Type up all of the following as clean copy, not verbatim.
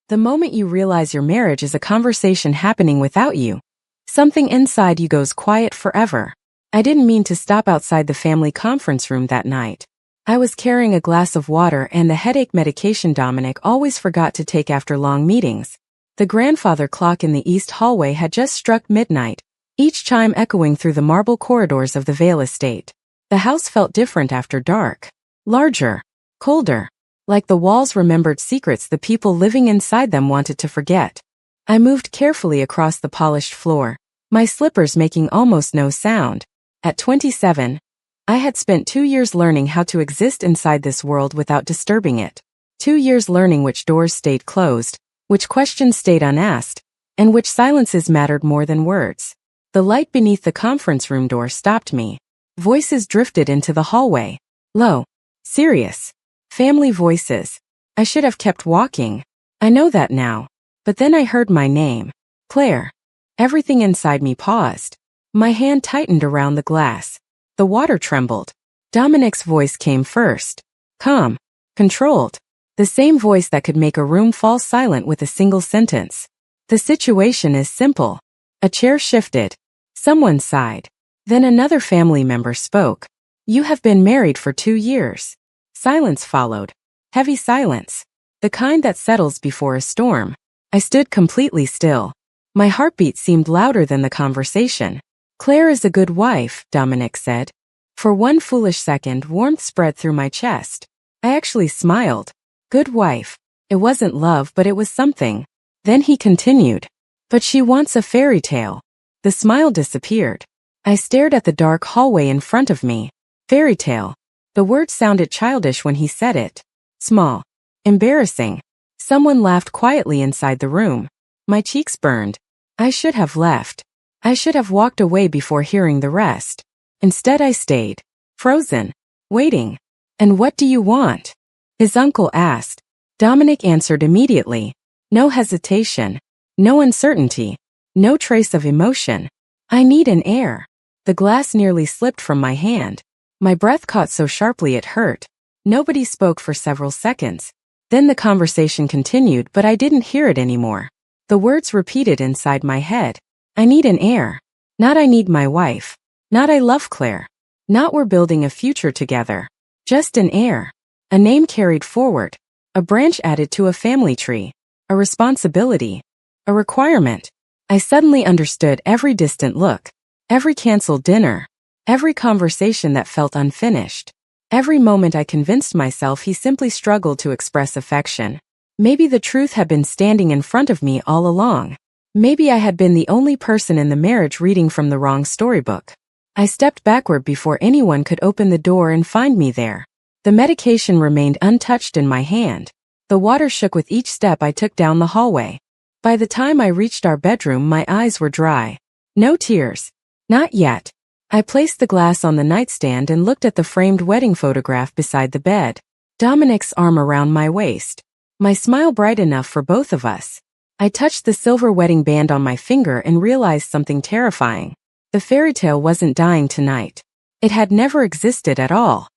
The moment you realize your marriage is a conversation happening without you, something inside you goes quiet forever. I didn't mean to stop outside the family conference room that night. I was carrying a glass of water and the headache medication Dominic always forgot to take after long meetings. The grandfather clock in the east hallway had just struck midnight, each chime echoing through the marble corridors of the Vale estate. The house felt different after dark. Larger. Colder. Like the walls remembered secrets the people living inside them wanted to forget. I moved carefully across the polished floor, my slippers making almost no sound. At 27, I had spent 2 years learning how to exist inside this world without disturbing it. 2 years learning which doors stayed closed, which questions stayed unasked, and which silences mattered more than words. The light beneath the conference room door stopped me. Voices drifted into the hallway. Low. Serious. Family voices. I should have kept walking. I know that now. But then I heard my name. Claire. Everything inside me paused. My hand tightened around the glass. The water trembled. Dominic's voice came first. Calm. Controlled. The same voice that could make a room fall silent with a single sentence. The situation is simple. A chair shifted. Someone sighed. Then another family member spoke. You have been married for 2 years. Silence followed. Heavy silence. The kind that settles before a storm. I stood completely still. My heartbeat seemed louder than the conversation. Claire is a good wife, Dominic said. For one foolish second, warmth spread through my chest. I actually smiled. Good wife. It wasn't love, but it was something. Then he continued. But she wants a fairy tale. The smile disappeared. I stared at the dark hallway in front of me. Fairy tale. The word sounded childish when he said it. Small. Embarrassing. Someone laughed quietly inside the room. My cheeks burned. I should have left. I should have walked away before hearing the rest. Instead I stayed. Frozen. Waiting. And what do you want? His uncle asked. Dominic answered immediately. No hesitation. No uncertainty. No trace of emotion. I need an heir. The glass nearly slipped from my hand. My breath caught so sharply it hurt. Nobody spoke for several seconds. Then the conversation continued, but I didn't hear it anymore. The words repeated inside my head. I need an heir. Not I need my wife. Not I love Claire. Not we're building a future together. Just an heir. A name carried forward. A branch added to a family tree. A responsibility. A requirement. I suddenly understood every distant look. Every canceled dinner. Every conversation that felt unfinished. Every moment I convinced myself he simply struggled to express affection. Maybe the truth had been standing in front of me all along. Maybe I had been the only person in the marriage reading from the wrong storybook. I stepped backward before anyone could open the door and find me there. The medication remained untouched in my hand. The water shook with each step I took down the hallway. By the time I reached our bedroom, my eyes were dry. No tears. Not yet. I placed the glass on the nightstand and looked at the framed wedding photograph beside the bed. Dominic's arm around my waist. My smile bright enough for both of us. I touched the silver wedding band on my finger and realized something terrifying. The fairy tale wasn't dying tonight. It had never existed at all.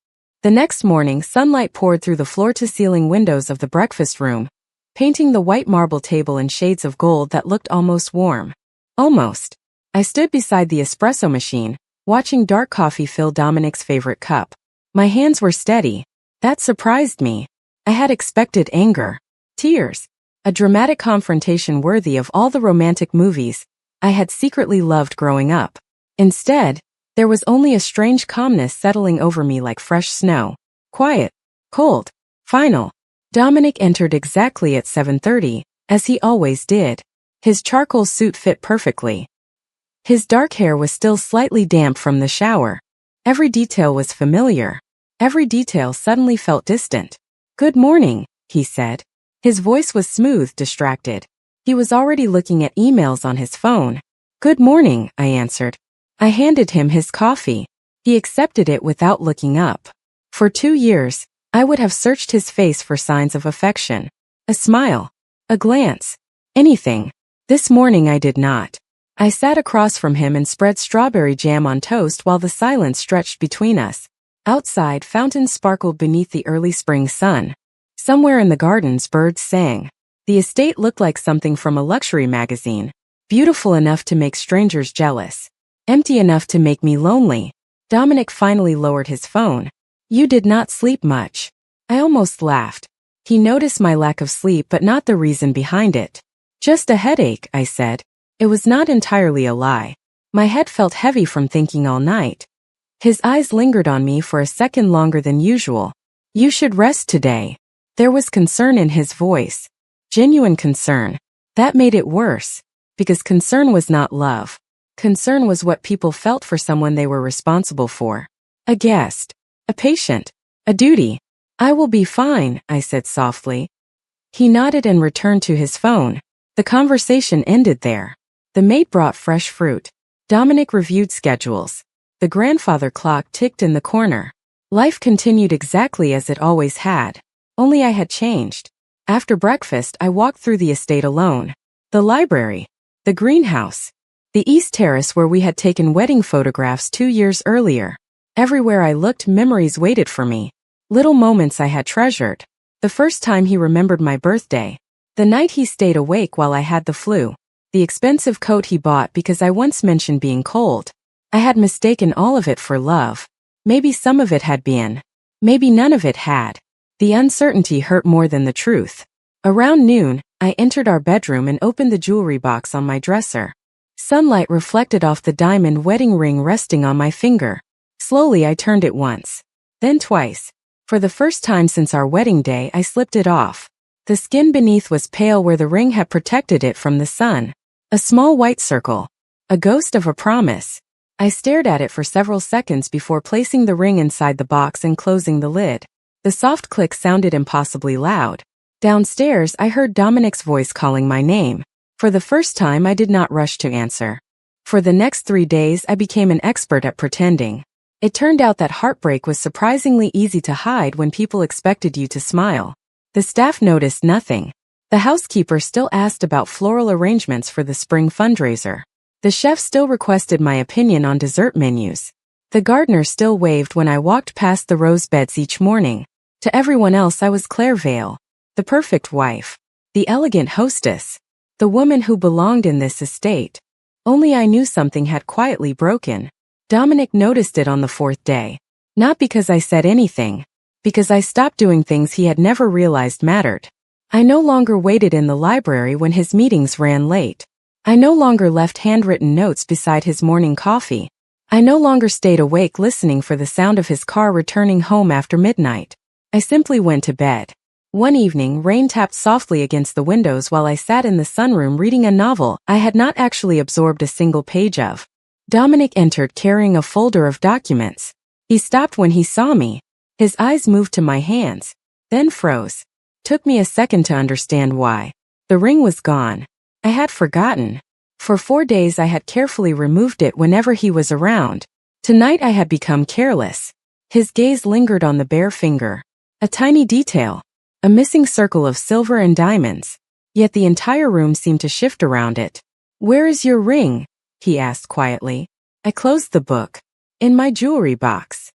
The next morning, sunlight poured through the floor-to-ceiling windows of the breakfast room, painting the white marble table in shades of gold that looked almost warm. Almost. I stood beside the espresso machine, watching dark coffee fill Dominic's favorite cup. My hands were steady. That surprised me. I had expected anger, tears, a dramatic confrontation worthy of all the romantic movies I had secretly loved growing up. Instead, there was only a strange calmness settling over me like fresh snow. Quiet, cold, final. Dominic entered exactly at 7:30, as he always did. His charcoal suit fit perfectly. His dark hair was still slightly damp from the shower. Every detail was familiar. Every detail suddenly felt distant. Good morning, he said. His voice was smooth, distracted. He was already looking at emails on his phone. Good morning, I answered. I handed him his coffee. He accepted it without looking up. For 2 years, I would have searched his face for signs of affection. A smile. A glance. Anything. This morning I did not. I sat across from him and spread strawberry jam on toast while the silence stretched between us. Outside, fountains sparkled beneath the early spring sun. Somewhere in the gardens, birds sang. The estate looked like something from a luxury magazine. Beautiful enough to make strangers jealous. Empty enough to make me lonely. Dominic finally lowered his phone. You did not sleep much. I almost laughed. He noticed my lack of sleep but not the reason behind it. Just a headache, I said. It was not entirely a lie. My head felt heavy from thinking all night. His eyes lingered on me for a second longer than usual. You should rest today. There was concern in his voice. Genuine concern. That made it worse. Because concern was not love. Concern was what people felt for someone they were responsible for. A guest. A patient. A duty. I will be fine, I said softly. He nodded and returned to his phone. The conversation ended there. The maid brought fresh fruit. Dominic reviewed schedules. The grandfather clock ticked in the corner. Life continued exactly as it always had. Only I had changed. After breakfast, I walked through the estate alone. The library. The greenhouse. The east terrace where we had taken wedding photographs 2 years earlier. Everywhere I looked, memories waited for me. Little moments I had treasured. The first time he remembered my birthday. The night he stayed awake while I had the flu. The expensive coat he bought because I once mentioned being cold. I had mistaken all of it for love. Maybe some of it had been. Maybe none of it had. The uncertainty hurt more than the truth. Around noon, I entered our bedroom and opened the jewelry box on my dresser. Sunlight reflected off the diamond wedding ring resting on my finger. Slowly I turned it once. Then twice. For the first time since our wedding day, I slipped it off. The skin beneath was pale where the ring had protected it from the sun. A small white circle. A ghost of a promise. I stared at it for several seconds before placing the ring inside the box and closing the lid. The soft click sounded impossibly loud. Downstairs, I heard Dominic's voice calling my name. For the first time, I did not rush to answer. For the next 3 days, I became an expert at pretending. It turned out that heartbreak was surprisingly easy to hide when people expected you to smile. The staff noticed nothing. The housekeeper still asked about floral arrangements for the spring fundraiser. The chef still requested my opinion on dessert menus. The gardener still waved when I walked past the rose beds each morning. To everyone else, I was Claire Vale, the perfect wife, the elegant hostess, the woman who belonged in this estate. Only I knew something had quietly broken. Dominic noticed it on the 4th day. Not because I said anything. Because I stopped doing things he had never realized mattered. I no longer waited in the library when his meetings ran late. I no longer left handwritten notes beside his morning coffee. I no longer stayed awake listening for the sound of his car returning home after midnight. I simply went to bed. One evening, rain tapped softly against the windows while I sat in the sunroom reading a novel I had not actually absorbed a single page of. Dominic entered carrying a folder of documents. He stopped when he saw me. His eyes moved to my hands, then froze. Took me a second to understand why. The ring was gone. I had forgotten. For 4 days I had carefully removed it whenever he was around. Tonight I had become careless. His gaze lingered on the bare finger. A tiny detail. A missing circle of silver and diamonds. Yet the entire room seemed to shift around it. "Where is your ring?" he asked quietly. I closed the book. "In my jewelry box."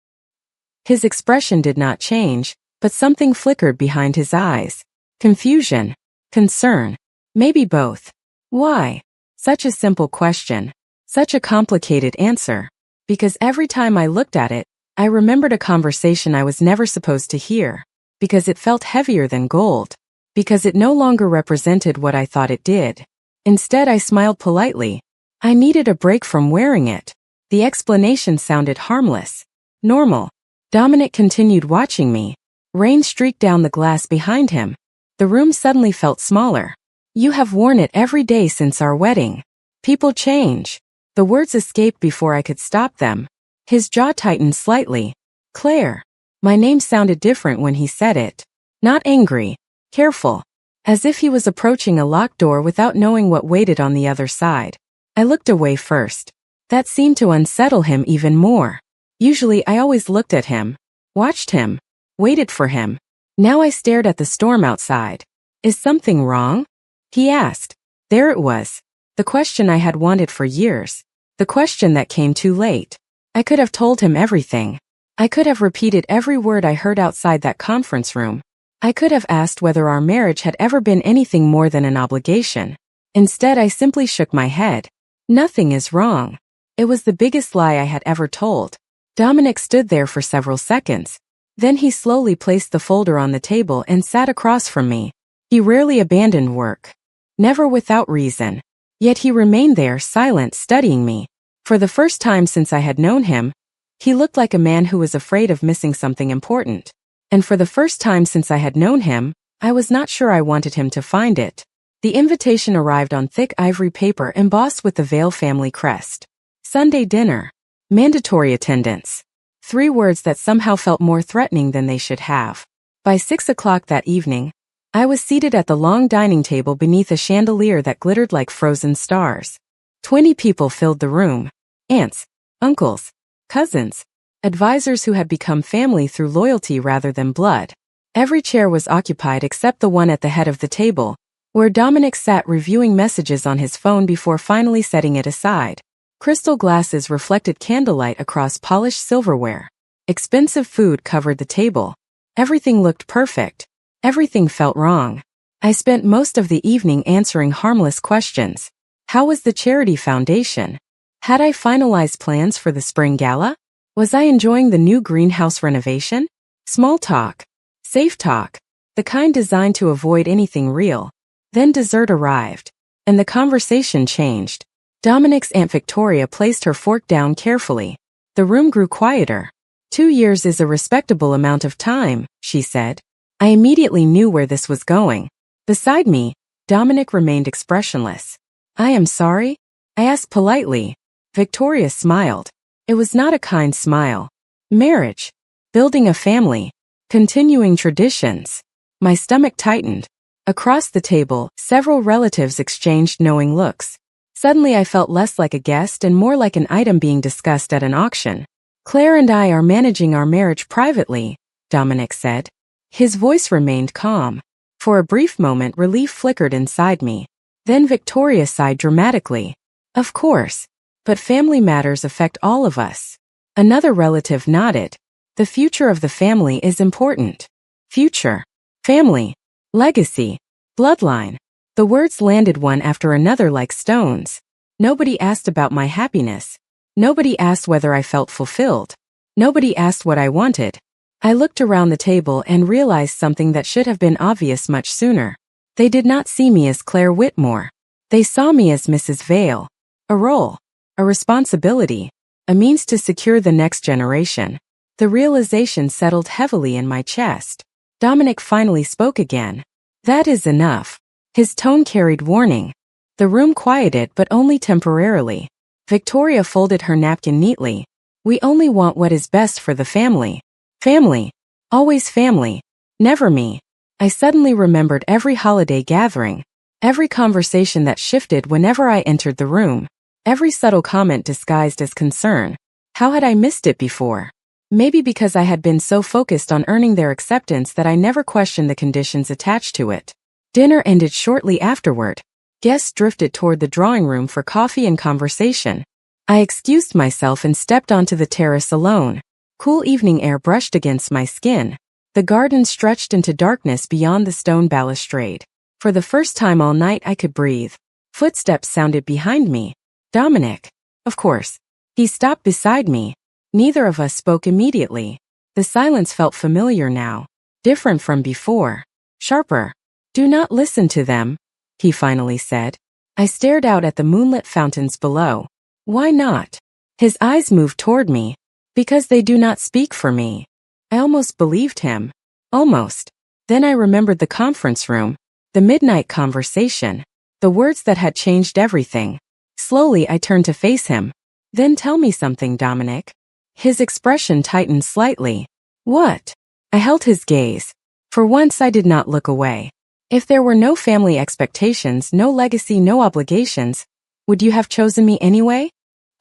His expression did not change, but something flickered behind his eyes. Confusion. Concern. Maybe both. Why? Such a simple question. Such a complicated answer. Because every time I looked at it, I remembered a conversation I was never supposed to hear. Because it felt heavier than gold. Because it no longer represented what I thought it did. Instead, I smiled politely. I needed a break from wearing it. The explanation sounded harmless. Normal. Dominic continued watching me. Rain streaked down the glass behind him. The room suddenly felt smaller. "You have worn it every day since our wedding. People change." The words escaped before I could stop them. His jaw tightened slightly. "Claire." My name sounded different when he said it. Not angry. Careful. As if he was approaching a locked door without knowing what waited on the other side. I looked away first. That seemed to unsettle him even more. Usually I always looked at him. Watched him. Waited for him. Now I stared at the storm outside. "Is something wrong?" he asked. There it was. The question I had wanted for years. The question that came too late. I could have told him everything. I could have repeated every word I heard outside that conference room. I could have asked whether our marriage had ever been anything more than an obligation. Instead, I simply shook my head. Nothing is wrong. It was the biggest lie I had ever told. Dominic stood there for several seconds. Then he slowly placed the folder on the table and sat across from me. He rarely abandoned work. Never without reason. Yet he remained there, silent, studying me. For the first time since I had known him, he looked like a man who was afraid of missing something important. And for the first time since I had known him, I was not sure I wanted him to find it. The invitation arrived on thick ivory paper embossed with the Vale family crest. Sunday dinner. Mandatory attendance. 3 words that somehow felt more threatening than they should have. By 6 o'clock that evening, I was seated at the long dining table beneath a chandelier that glittered like frozen stars. 20 people filled the room. Aunts, uncles, cousins, advisors who had become family through loyalty rather than blood. Every chair was occupied except the one at the head of the table, where Dominic sat reviewing messages on his phone before finally setting it aside. Crystal glasses reflected candlelight across polished silverware. Expensive food covered the table. Everything looked perfect. Everything felt wrong. I spent most of the evening answering harmless questions. How was the charity foundation? Had I finalized plans for the spring gala? Was I enjoying the new greenhouse renovation? Small talk. Safe talk. The kind designed to avoid anything real. Then dessert arrived. And the conversation changed. Dominic's Aunt Victoria placed her fork down carefully. The room grew quieter. 2 years is a respectable amount of time, she said. I immediately knew where this was going. Beside me, Dominic remained expressionless. I am sorry? I asked politely. Victoria smiled. It was not a kind smile. Marriage. Building a family. Continuing traditions. My stomach tightened. Across the table, several relatives exchanged knowing looks. Suddenly I felt less like a guest and more like an item being discussed at an auction. Claire and I are managing our marriage privately, Dominic said. His voice remained calm. For a brief moment, relief flickered inside me. Then Victoria sighed dramatically. Of course. But family matters affect all of us. Another relative nodded. The future of the family is important. Future. Family. Legacy. Bloodline. The words landed one after another like stones. Nobody asked about my happiness. Nobody asked whether I felt fulfilled. Nobody asked what I wanted. I looked around the table and realized something that should have been obvious much sooner. They did not see me as Claire Whitmore. They saw me as Mrs. Vale. A role. A responsibility. A means to secure the next generation. The realization settled heavily in my chest. Dominic finally spoke again. That is enough. His tone carried warning. The room quieted, but only temporarily. Victoria folded her napkin neatly. We only want what is best for the family. Family. Always family. Never me. I suddenly remembered every holiday gathering. Every conversation that shifted whenever I entered the room. Every subtle comment disguised as concern. How had I missed it before? Maybe because I had been so focused on earning their acceptance that I never questioned the conditions attached to it. Dinner ended shortly afterward. Guests drifted toward the drawing room for coffee and conversation. I excused myself and stepped onto the terrace alone. Cool evening air brushed against my skin. The garden stretched into darkness beyond the stone balustrade. For the first time all night I could breathe. Footsteps sounded behind me. Dominic. Of course. He stopped beside me. Neither of us spoke immediately. The silence felt familiar now. Different from before. Sharper. Do not listen to them, he finally said. I stared out at the moonlit fountains below. Why not? His eyes moved toward me. Because they do not speak for me. I almost believed him. Almost. Then I remembered the conference room. The midnight conversation. The words that had changed everything. Slowly I turned to face him. Then tell me something, Dominic. His expression tightened slightly. What? I held his gaze. For once I did not look away. If there were no family expectations, no legacy, no obligations, would you have chosen me anyway?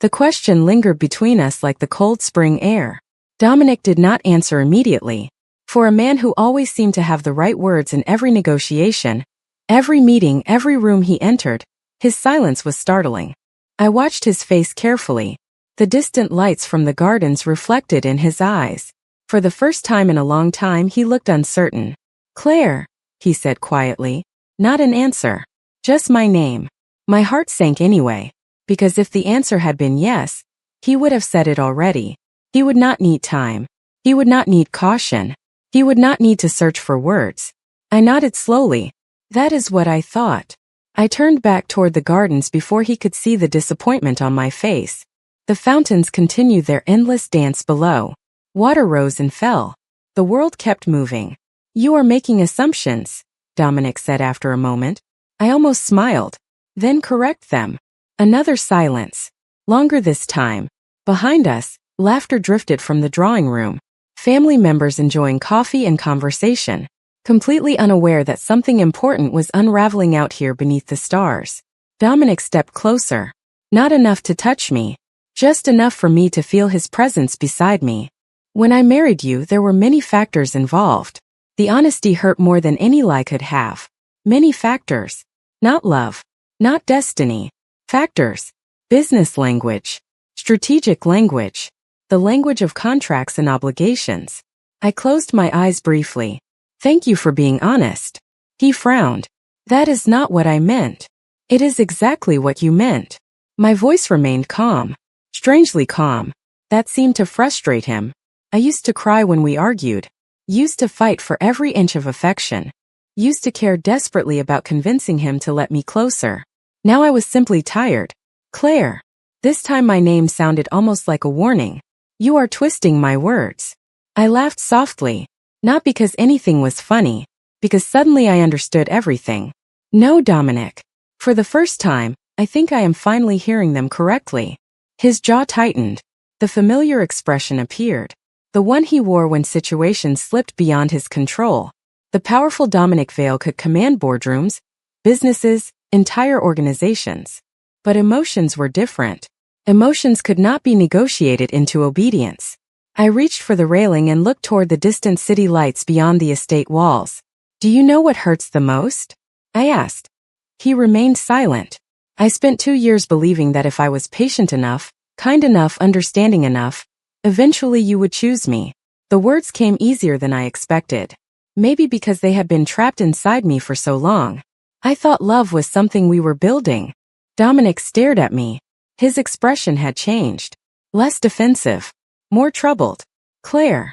The question lingered between us like the cold spring air. Dominic did not answer immediately. For a man who always seemed to have the right words in every negotiation, every meeting, every room he entered, his silence was startling. I watched his face carefully. The distant lights from the gardens reflected in his eyes. For the first time in a long time he looked uncertain. Claire, he said quietly. Not an answer. Just my name. My heart sank anyway, because if the answer had been yes, he would have said it already. He would not need time. He would not need caution. He would not need to search for words. I nodded slowly. That is what I thought. I turned back toward the gardens before he could see the disappointment on my face. The fountains continued their endless dance below. Water rose and fell. The world kept moving. You are making assumptions, Dominic said after a moment. I almost smiled. Then correct them. Another silence. Longer this time. Behind us, laughter drifted from the drawing room. Family members enjoying coffee and conversation, completely unaware that something important was unraveling out here beneath the stars. Dominic stepped closer. Not enough to touch me. Just enough for me to feel his presence beside me. When I married you, there were many factors involved. The honesty hurt more than any lie could have. Many factors. Not love. Not destiny. Factors. Business language. Strategic language. The language of contracts and obligations. I closed my eyes briefly. Thank you for being honest. He frowned. That is not what I meant. It is exactly what you meant. My voice remained calm. Strangely calm. That seemed to frustrate him. I used to cry when we argued. Used to fight for every inch of affection. Used to care desperately about convincing him to let me closer. Now I was simply tired. Claire. This time my name sounded almost like a warning. You are twisting my words. I laughed softly. Not because anything was funny. Because suddenly I understood everything. No, Dominic. For the first time, I think I am finally hearing them correctly. His jaw tightened. The familiar expression appeared. The one he wore when situations slipped beyond his control. The powerful Dominic Vale could command boardrooms, businesses, entire organizations. But emotions were different. Emotions could not be negotiated into obedience. I reached for the railing and looked toward the distant city lights beyond the estate walls. Do you know what hurts the most? I asked. He remained silent. I spent 2 years believing that if I was patient enough, kind enough, understanding enough, eventually you would choose me. The words came easier than I expected. Maybe because they had been trapped inside me for so long. I thought love was something we were building. Dominic stared at me. His expression had changed. Less defensive. More troubled. Claire.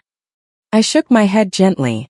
I shook my head gently.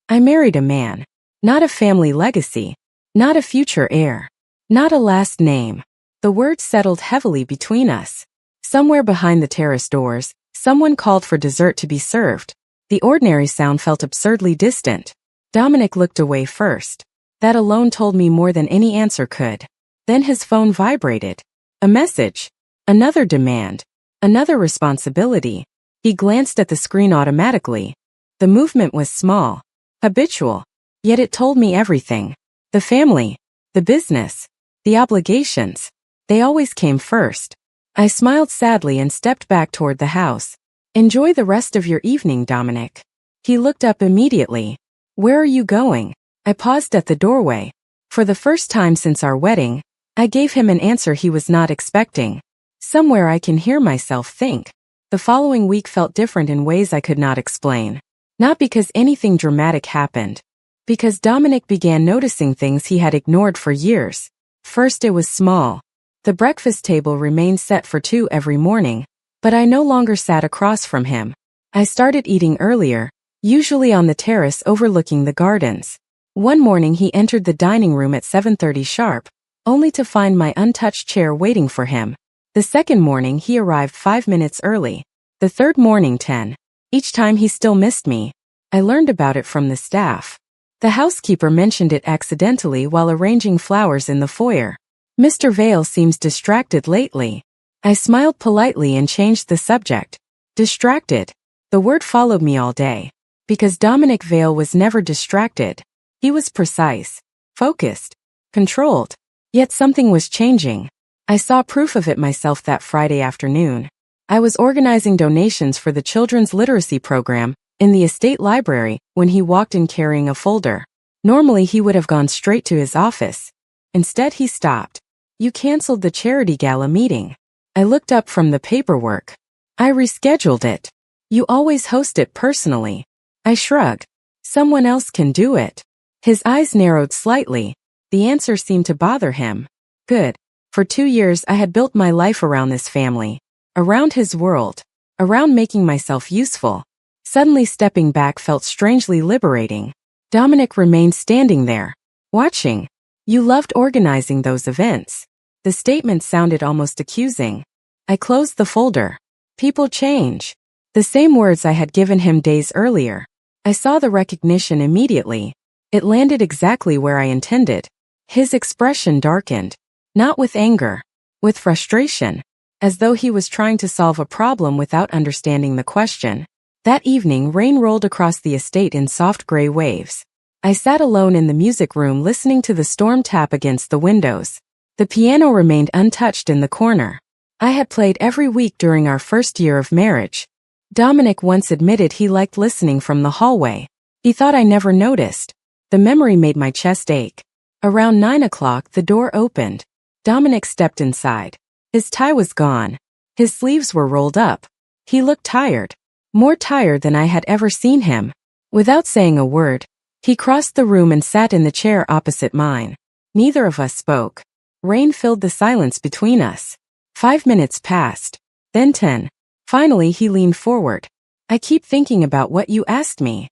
I married a man. Not a family legacy. Not a future heir. Not a last name. The words settled heavily between us. Somewhere behind the terrace doors, someone called for dessert to be served. The ordinary sound felt absurdly distant. Dominic looked away first. That alone told me more than any answer could. Then his phone vibrated. A message. Another demand. Another responsibility. He glanced at the screen automatically. The movement was small. Habitual. Yet it told me everything. The family. The business. The obligations. They always came first. I smiled sadly and stepped back toward the house. Enjoy the rest of your evening, Dominic. He looked up immediately. Where are you going? I paused at the doorway. For the first time since our wedding, I gave him an answer he was not expecting. Somewhere I can hear myself think. The following week felt different in ways I could not explain. Not because anything dramatic happened. Because Dominic began noticing things he had ignored for years. First, it was small. The breakfast table remained set for 2 every morning, but I no longer sat across from him. I started eating earlier, usually on the terrace overlooking the gardens. One morning he entered the dining room at 7:30 sharp, only to find my untouched chair waiting for him. The second morning he arrived 5 minutes early. The third morning 10. Each time he still missed me. I learned about it from the staff. The housekeeper mentioned it accidentally while arranging flowers in the foyer. Mr. Vale seems distracted lately. I smiled politely and changed the subject. Distracted. The word followed me all day. Because Dominic Vale was never distracted. He was precise, focused, controlled. Yet something was changing. I saw proof of it myself that Friday afternoon. I was organizing donations for the children's literacy program in the estate library when he walked in carrying a folder. Normally he would have gone straight to his office. Instead he stopped. You canceled the charity gala meeting. I looked up from the paperwork. I rescheduled it. You always host it personally. I shrugged. Someone else can do it. His eyes narrowed slightly. The answer seemed to bother him. Good. For 2 years I had built my life around this family. Around his world. Around making myself useful. Suddenly stepping back felt strangely liberating. Dominic remained standing there, watching. You loved organizing those events. The statement sounded almost accusing. I closed the folder. People change. The same words I had given him days earlier. I saw the recognition immediately. It landed exactly where I intended. His expression darkened. Not with anger. With frustration. As though he was trying to solve a problem without understanding the question. That evening, rain rolled across the estate in soft gray waves. I sat alone in the music room listening to the storm tap against the windows. The piano remained untouched in the corner. I had played every week during our first year of marriage. Dominic once admitted he liked listening from the hallway. He thought I never noticed. The memory made my chest ache. Around 9 o'clock, the door opened. Dominic stepped inside. His tie was gone. His sleeves were rolled up. He looked tired. More tired than I had ever seen him. Without saying a word, he crossed the room and sat in the chair opposite mine. Neither of us spoke. Rain filled the silence between us. 5 minutes passed. Then 10. Finally he leaned forward. I keep thinking about what you asked me.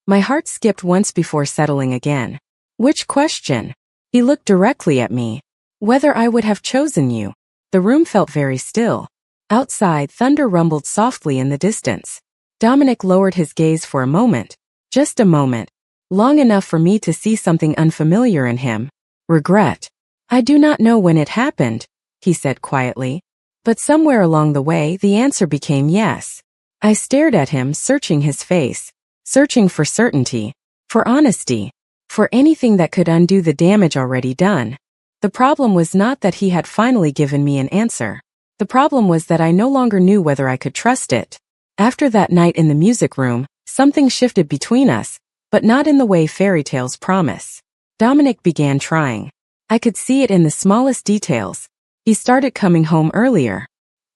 My heart skipped once before settling again. Which question? He looked directly at me. Whether I would have chosen you. The room felt very still. Outside, thunder rumbled softly in the distance. Dominic lowered his gaze for a moment. Just a moment. Long enough for me to see something unfamiliar in him. Regret. I do not know when it happened, he said quietly. But somewhere along the way, the answer became yes. I stared at him, searching his face. Searching for certainty. For honesty. For anything that could undo the damage already done. The problem was not that he had finally given me an answer. The problem was that I no longer knew whether I could trust it. After that night in the music room, something shifted between us, but not in the way fairy tales promise. Dominic began trying. I could see it in the smallest details. He started coming home earlier.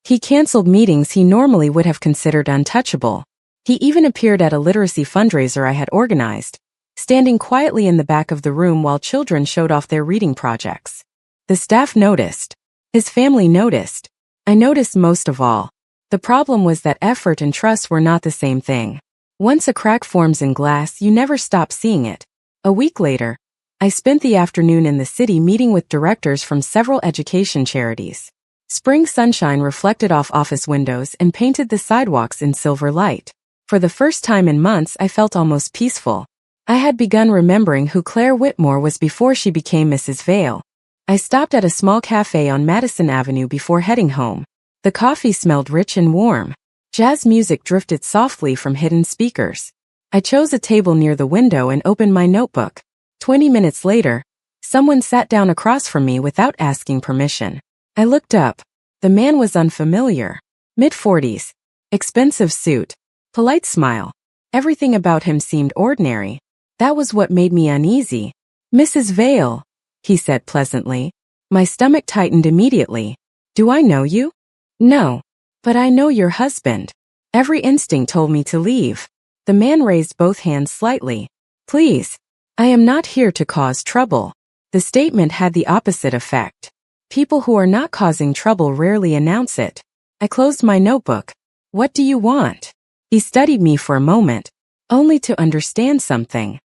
He canceled meetings he normally would have considered untouchable. He even appeared at a literacy fundraiser I had organized, standing quietly in the back of the room while children showed off their reading projects. The staff noticed. His family noticed. I noticed most of all. The problem was that effort and trust were not the same thing. Once a crack forms in glass, you never stop seeing it. A week later, I spent the afternoon in the city meeting with directors from several education charities. Spring sunshine reflected off office windows and painted the sidewalks in silver light. For the first time in months, I felt almost peaceful. I had begun remembering who Claire Whitmore was before she became Mrs. Vale. I stopped at a small cafe on Madison Avenue before heading home. The coffee smelled rich and warm. Jazz music drifted softly from hidden speakers. I chose a table near the window and opened my notebook. 20 minutes later, someone sat down across from me without asking permission. I looked up. The man was unfamiliar. Mid-40s. Expensive suit. Polite smile. Everything about him seemed ordinary. That was what made me uneasy. Mrs. Vale, he said pleasantly. My stomach tightened immediately. Do I know you? No. But I know your husband. Every instinct told me to leave. The man raised both hands slightly. Please. I am not here to cause trouble. The statement had the opposite effect. People who are not causing trouble rarely announce it. I closed my notebook. What do you want? He studied me for a moment, only to understand something.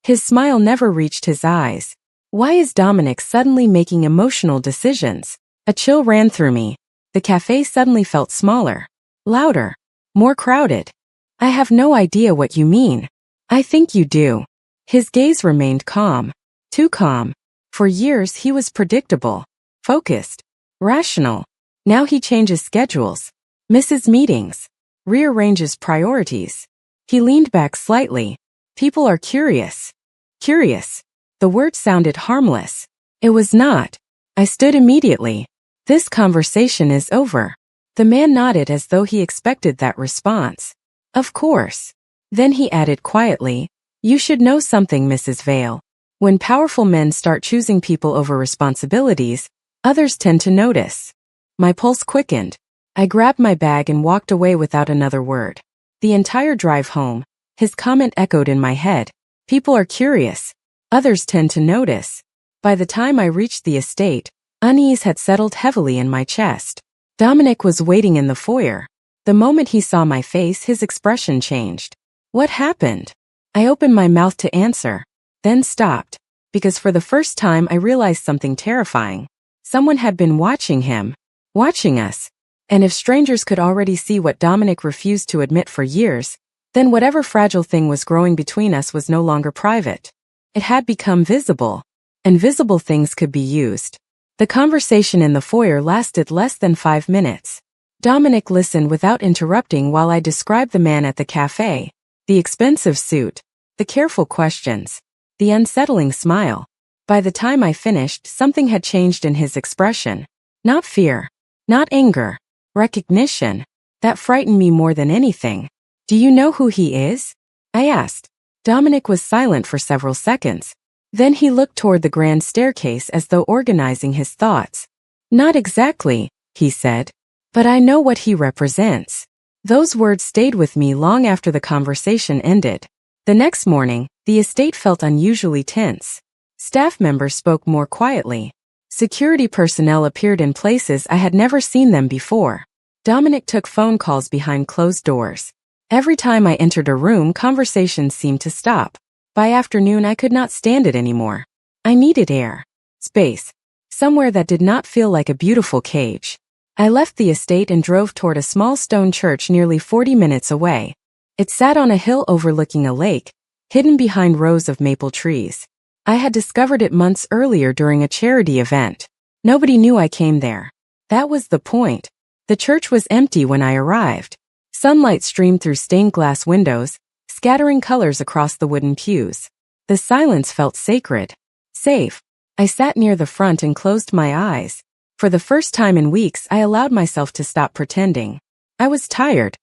His smile never reached his eyes. Why is Dominic suddenly making emotional decisions? A chill ran through me. The cafe suddenly felt smaller, louder, more crowded. I have no idea what you mean. I think you do. His gaze remained calm. Too calm. For years he was predictable, focused, rational. Now he changes schedules, misses meetings, rearranges priorities. He leaned back slightly. People are curious. Curious. The word sounded harmless. It was not. I stood immediately. This conversation is over. The man nodded as though he expected that response. Of course. Then he added quietly, you should know something, Mrs. Vale. When powerful men start choosing people over responsibilities, others tend to notice. My pulse quickened. I grabbed my bag and walked away without another word. The entire drive home, His comment echoed in my head. People are curious. Others tend to notice. By the time I reached the estate, unease had settled heavily in my chest. Dominic was waiting in the foyer. The moment he saw my face, his expression changed. What happened? I opened my mouth to answer, then stopped, because for the first time I realized something terrifying. Someone had been watching him, watching us. And if strangers could already see what Dominic refused to admit for years, then whatever fragile thing was growing between us was no longer private. It had become visible, and visible things could be used. The conversation in the foyer lasted less than 5 minutes. Dominic listened without interrupting while I described the man at the cafe, the expensive suit, the careful questions, the unsettling smile. By the time I finished, something had changed in his expression. Not fear, not anger, recognition. That frightened me more than anything. Do you know who he is? I asked. Dominic was silent for several seconds. Then he looked toward the grand staircase as though organizing his thoughts. Not exactly, he said, but I know what he represents. Those words stayed with me long after the conversation ended. The next morning, the estate felt unusually tense. Staff members spoke more quietly. Security personnel appeared in places I had never seen them before. Dominic took phone calls behind closed doors. Every time I entered a room, conversations seemed to stop. By afternoon, I could not stand it anymore. I needed air, space, somewhere that did not feel like a beautiful cage. I left the estate and drove toward a small stone church nearly 40 minutes away. It sat on a hill overlooking a lake, hidden behind rows of maple trees. I had discovered it months earlier during a charity event. Nobody knew I came there. That was the point. The church was empty when I arrived. Sunlight streamed through stained glass windows, scattering colors across the wooden pews. The silence felt sacred, safe. I sat near the front and closed my eyes. For the first time in weeks, I allowed myself to stop pretending. I was tired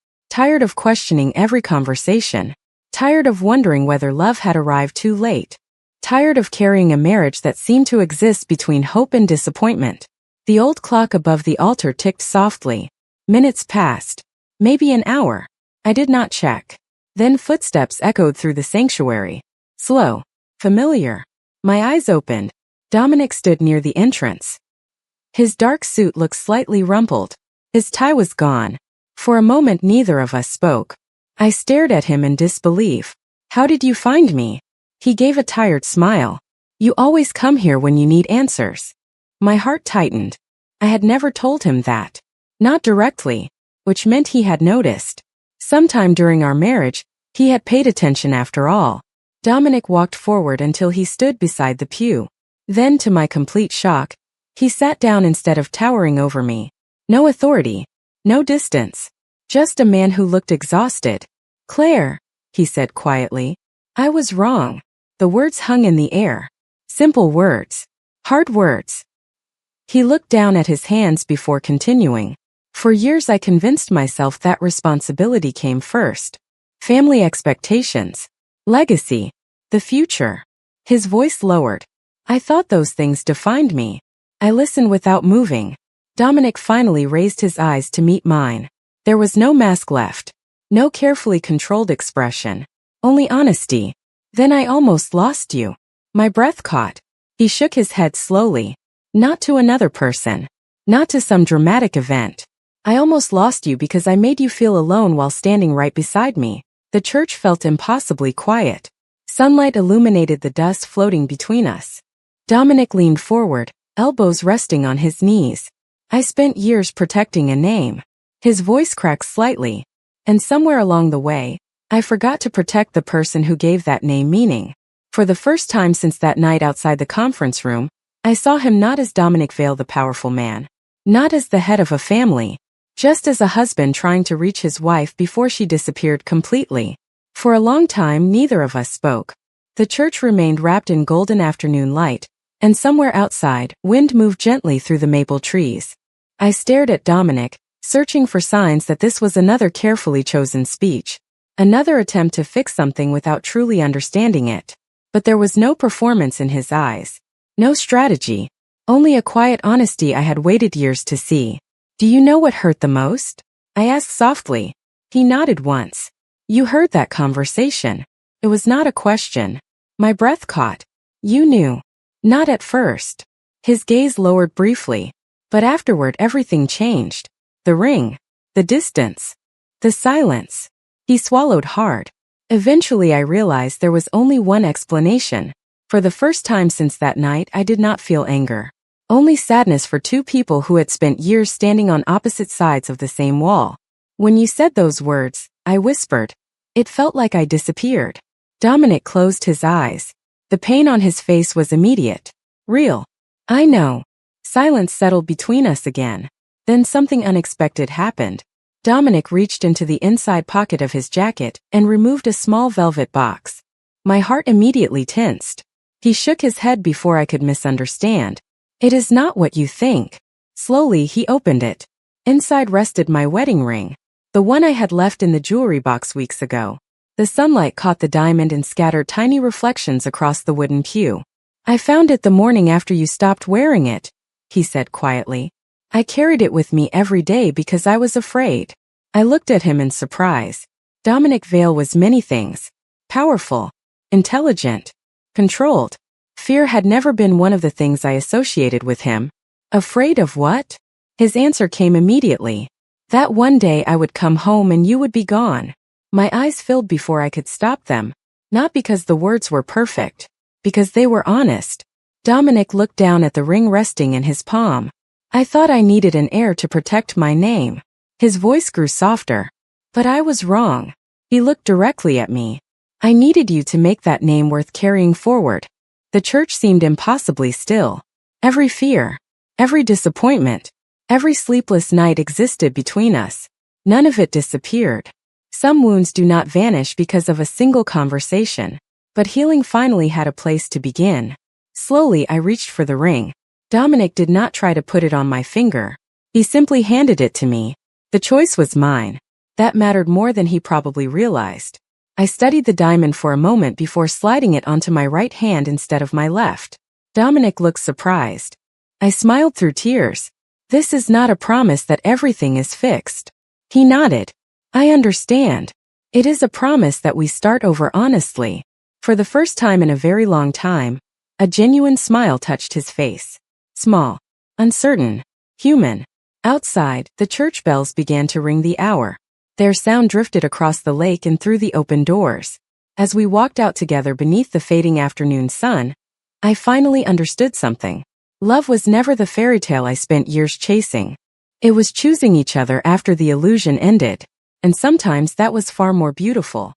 of questioning every conversation, tired of wondering whether love had arrived too late, tired of carrying a marriage that seemed to exist between hope and disappointment. The old clock above the altar ticked softly. Minutes passed. Maybe an hour. I did not check. Then footsteps echoed through the sanctuary. Slow. Familiar. My eyes opened. Dominic stood near the entrance. His dark suit looked slightly rumpled. His tie was gone. For a moment neither of us spoke. I stared at him in disbelief. How did you find me? He gave a tired smile. You always come here when you need answers. My heart tightened. I had never told him that. Not directly, which meant he had noticed. Sometime during our marriage, he had paid attention after all. Dominic walked forward until he stood beside the pew. Then, to my complete shock, he sat down instead of towering over me. No authority, no distance, just a man who looked exhausted. Claire, he said quietly, I was wrong. The words hung in the air. Simple words. Hard words. He looked down at his hands before continuing. For years I convinced myself that responsibility came first. Family expectations. Legacy. The future. His voice lowered. I thought those things defined me. I listened without moving. Dominic finally raised his eyes to meet mine. There was no mask left. No carefully controlled expression. Only honesty. Then I almost lost you. My breath caught. He shook his head slowly. Not to another person. Not to some dramatic event. I almost lost you because I made you feel alone while standing right beside me. The church felt impossibly quiet. Sunlight illuminated the dust floating between us. Dominic leaned forward, elbows resting on his knees. I spent years protecting a name. His voice cracked slightly. And somewhere along the way, I forgot to protect the person who gave that name meaning. For the first time since that night outside the conference room, I saw him not as Dominic Vale, the powerful man. Not as the head of a family. Just as a husband trying to reach his wife before she disappeared completely. For a long time, neither of us spoke. The church remained wrapped in golden afternoon light, and somewhere outside, wind moved gently through the maple trees. I stared at Dominic, searching for signs that this was another carefully chosen speech. Another attempt to fix something without truly understanding it. But there was no performance in his eyes. No strategy. Only a quiet honesty I had waited years to see. Do you know what hurt the most? I asked softly. He nodded once. You heard that conversation. It was not a question. My breath caught. You knew. Not at first. His gaze lowered briefly, but afterward everything changed. The ring. The distance. The silence. He swallowed hard. Eventually I realized there was only one explanation. For the first time since that night I did not feel anger. Only sadness for two people who had spent years standing on opposite sides of the same wall. When you said those words, I whispered. It felt like I disappeared. Dominic closed his eyes. The pain on his face was immediate. Real. I know. Silence settled between us again. Then something unexpected happened. Dominic reached into the inside pocket of his jacket and removed a small velvet box. My heart immediately tensed. He shook his head before I could misunderstand. It is not what you think. Slowly he opened it. Inside rested my wedding ring. The one I had left in the jewelry box weeks ago. The sunlight caught the diamond and scattered tiny reflections across the wooden pew. I found it the morning after you stopped wearing it, he said quietly. I carried it with me every day because I was afraid. I looked at him in surprise. Dominic Vale was many things. Powerful. Intelligent. Controlled. Fear had never been one of the things I associated with him. Afraid of what? His answer came immediately. That one day I would come home and you would be gone. My eyes filled before I could stop them. Not because the words were perfect. Because they were honest. Dominic looked down at the ring resting in his palm. I thought I needed an heir to protect my name. His voice grew softer. But I was wrong. He looked directly at me. I needed you to make that name worth carrying forward. The church seemed impossibly still. Every fear, every disappointment, every sleepless night existed between us. None of it disappeared. Some wounds do not vanish because of a single conversation. But healing finally had a place to begin. Slowly I reached for the ring. Dominic did not try to put it on my finger. He simply handed it to me. The choice was mine. That mattered more than he probably realized. I studied the diamond for a moment before sliding it onto my right hand instead of my left. Dominic looked surprised. I smiled through tears. This is not a promise that everything is fixed. He nodded. I understand. It is a promise that we start over honestly. For the first time in a very long time, a genuine smile touched his face. Small, uncertain, human. Outside, the church bells began to ring the hour. Their sound drifted across the lake and through the open doors. As we walked out together beneath the fading afternoon sun, I finally understood something. Love was never the fairy tale I spent years chasing. It was choosing each other after the illusion ended. And sometimes that was far more beautiful.